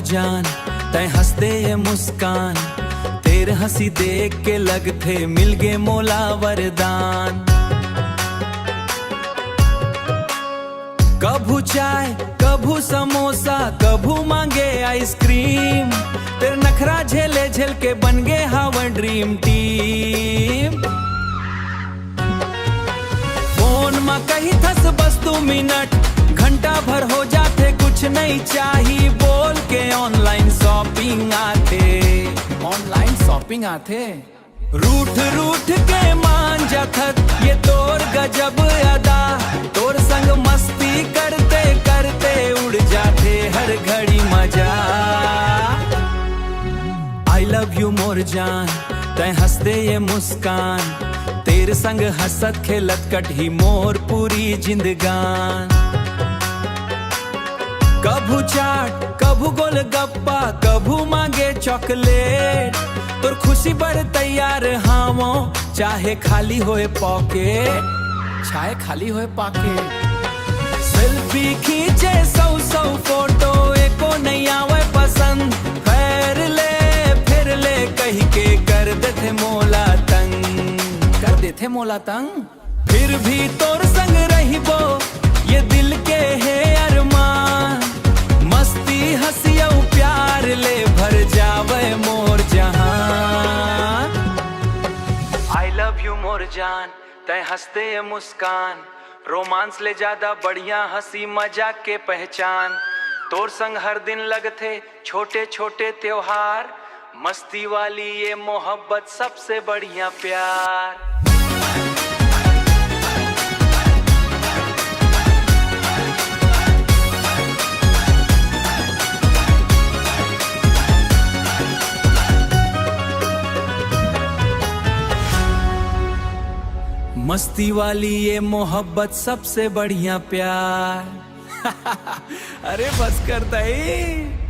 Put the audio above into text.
जान तय हंसते ये मुस्कान, तेरे हंसी देख के लगथे मिल गे मोला वरदान। कभू चाय कभू समोसा कभू मांगे आइसक्रीम, तेरे नखरा झेले झेल के बन गे हवा ड्रीम टीम। फोन में कही थस बस 2 मिनट, घंटा भर हो जाते कुछ नहीं चाहिए बोल के ऑनलाइन शॉपिंग आते। रूठ रूठ के मान जाथत ये तोर गजब अदा, तोर संग मस्ती करते करते उड़ जाते हर घड़ी मजा। आई लव यू मोर जान तय हंसते ये मुस्कान, तेरे संग हंसत खेलत कटही मोर पूरी जिंदगान। कभू चाट कभू गोलगप्पा कभू मांगे चॉकलेट, तोर खुशी बड़ तैयार हावो चाहे खाली होए पॉकेट, चाहे खाली होए पॉकेट। सेल्फी खींचे 100 फोटो एको नहीं आवे पसंद, फिर ले कही के कर देते मोला तंग, कर देते मोला तंग। फिर भी तोर संग रहिबो ये दिल के है अरमान, मस्ती हंसी और प्यार ले भर जावे मोर जहान। आई लव यू मोर जान तय हंसते ये मुस्कान, रोमांस ले ज्यादा बढ़िया हंसी मजाक के पहचान। तोर संग हर दिन लगथे छोटे छोटे त्योहार, मस्ती वाली ये मोहब्बत सबसे बढ़िया प्यार। मस्ती वाली ये मोहब्बत सबसे बढ़िया प्यार। अरे बस करता है।